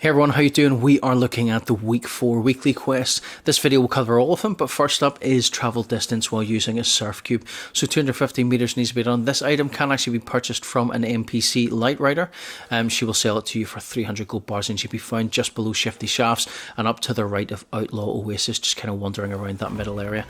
Hey everyone, how you doing? We are looking at the week 4 weekly quests. This video will cover all of them, but first up is travel distance while using a surf cube. So 250 meters needs to be done. This item can actually be purchased from an NPC light rider. She will sell it to you for 300 gold bars and she'll be found just below Shifty Shafts and up to the right of Outlaw Oasis, just kind of wandering around that middle area.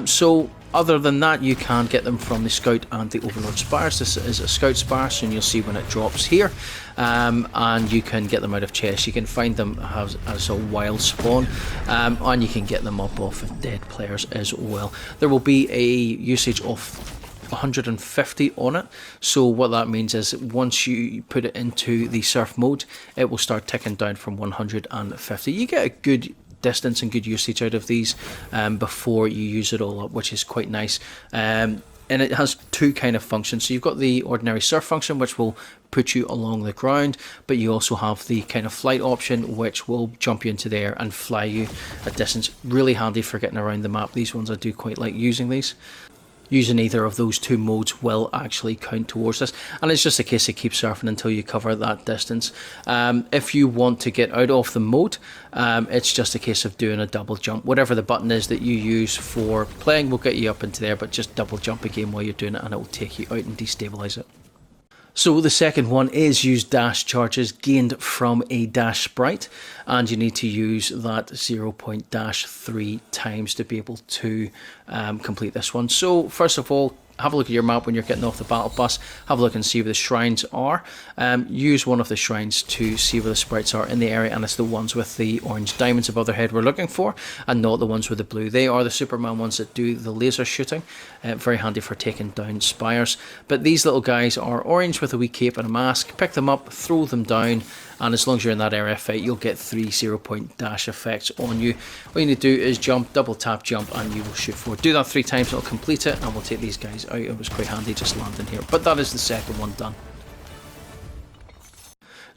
So other than that, you can get them from the Scout and the Overlord Spires. This is a Scout Spire, and you'll see when it drops here. And you can get them out of chests. You can find them as a wild spawn, and you can get them up off of dead players as well. There will be a usage of 150 on it, so what that means is once you put it into the surf mode, it will start ticking down from 150. You get a good distance and good usage out of these before you use it all up, which is quite nice. And it has two kind of functions. So you've got the ordinary surf function, which will put you along the ground, but you also have the kind of flight option, which will jump you into the air and fly you a distance. Really handy for getting around the map. These ones, I do quite like using these. Using either of those two modes will actually count towards this, and it's just a case of keep surfing until you cover that distance. If you want to get out of the mode, it's just a case of doing a double jump. Whatever the button is that you use for playing will get you up into there, but just double jump again while you're doing it and it will take you out and destabilize it. So the second one is use dash charges gained from a Dash Sprite, and you need to use that 0.3 times to be able to complete this one. So first of all, have a look at your map when you're getting off the battle bus. Have a look and see where the shrines are. Use one of the shrines to see where the sprites are in the area, and it's the ones with the orange diamonds above their head we're looking for, and not the ones with the blue. They are the Superman ones that do the laser shooting. Very handy for taking down spires. But these little guys are orange with a wee cape and a mask. Pick them up, throw them down, and as long as you're in that area fight, you'll get 3 0-point dash effects on you. All you need to do is jump, double tap, jump, and you will shoot forward. Do that 3 times, it'll complete it, and we'll take these guys out. It was quite handy just landing here, but that is the second one done.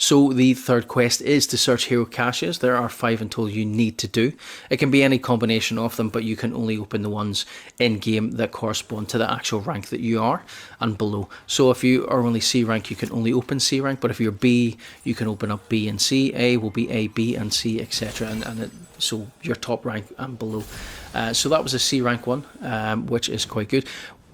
So the third quest is to search hero caches. There are 5 in total you need to do. It can be any combination of them, but you can only open the ones in game that correspond to the actual rank that you are and below. So if you are only C rank, you can only open C rank, but if you're B, you can open up B and C. A will be A, B and C, etc. So your top rank and below. So that was a C rank one, which is quite good.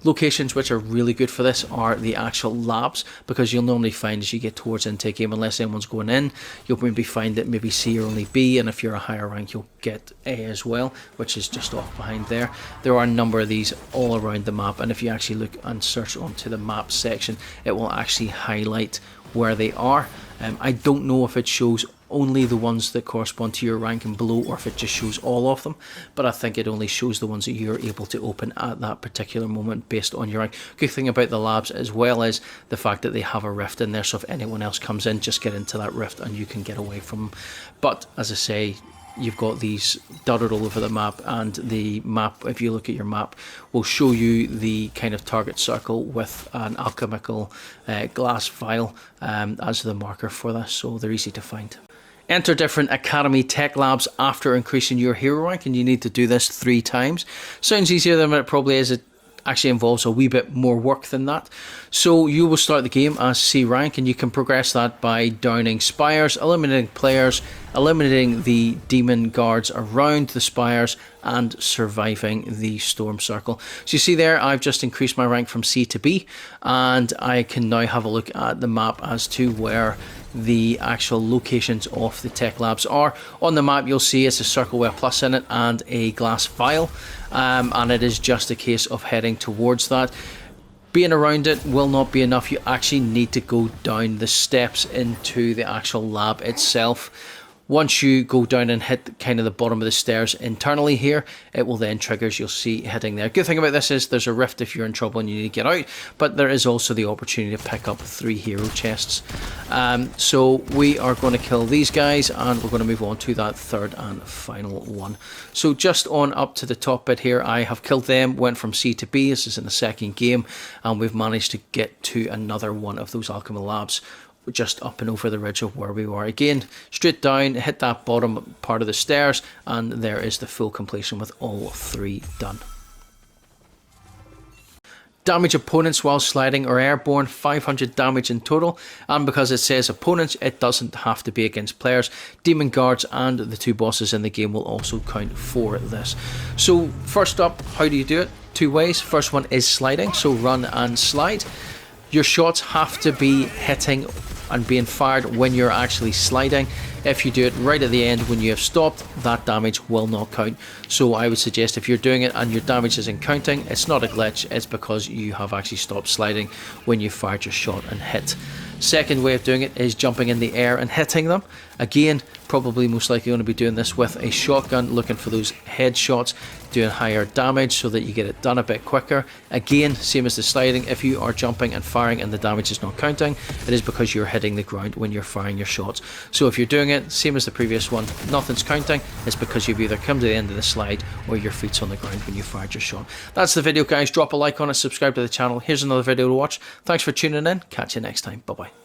Locations which are really good for this are the actual labs, because you'll normally find as you get towards intake game, unless anyone's going in, you'll maybe find that maybe C or only B, and if you're a higher rank you'll get A as well, which is just off behind there. There are a number of these all around the map, and if you actually look and search onto the map section, it will actually highlight where they are. I don't know if it shows only the ones that correspond to your rank and below, or if it just shows all of them, but I think it only shows the ones that you're able to open at that particular moment based on your rank. Good thing about the labs as well is the fact that they have a rift in there, so if anyone else comes in, just get into that rift and you can get away from them. But as I say, you've got these dotted all over the map, and the map, if you look at your map, will show you the kind of target circle with an alchemical glass vial as the marker for this, so they're easy to find. Enter different Academy Tech Labs after increasing your hero rank, and you need to do this 3 times. Sounds easier than it probably is. It actually involves a wee bit more work than that. So you will start the game as C rank, and you can progress that by downing spires, eliminating players, eliminating the demon guards around the spires, and surviving the storm circle. So you see there, I've just increased my rank from C to B, and I can now have a look at the map as to where the actual locations of the tech labs are. On the map you'll see it's a circle with a plus in it and a glass vial, and it is just a case of heading towards that. Being around it will not be enough. You actually need to go down the steps into the actual lab itself. Once you go down and hit kind of the bottom of the stairs internally here, it will then trigger, as you'll see, hitting there. Good thing about this is there's a rift if you're in trouble and you need to get out, but there is also the opportunity to pick up 3 hero chests. So we are going to kill these guys, and we're going to move on to that third and final one. So just on up to the top bit here, I have killed them, went from C to B. This is in the second game, and we've managed to get to another one of those alchemy labs, just up and over the ridge of where we were. Again, straight down, hit that bottom part of the stairs, and there is the full completion with all 3 done. Damage opponents while sliding or airborne, 500 damage in total, and because it says opponents, it doesn't have to be against players. Demon guards and the 2 bosses in the game will also count for this. So first up, how do you do it? 2 ways. First one is sliding, so run and slide. Your shots have to be hitting and being fired when you're actually sliding. If you do it right at the end when you have stopped, that damage will not count. So I would suggest if you're doing it and your damage isn't counting, it's not a glitch, it's because you have actually stopped sliding when you fired your shot and hit. Second way of doing it is jumping in the air and hitting them. Again, probably most likely going to be doing this with a shotgun, looking for those headshots, doing higher damage so that you get it done a bit quicker. Again, same as the sliding, if you are jumping and firing and the damage is not counting, it is because you're hitting the ground when you're firing your shots. So if you're doing it, same as the previous one, nothing's counting, it's because you've either come to the end of the slide or your feet's on the ground when you fired your shot. That's the video, guys. Drop a like on it, subscribe to the channel. Here's another video to watch. Thanks for tuning in. Catch you next time. Bye bye.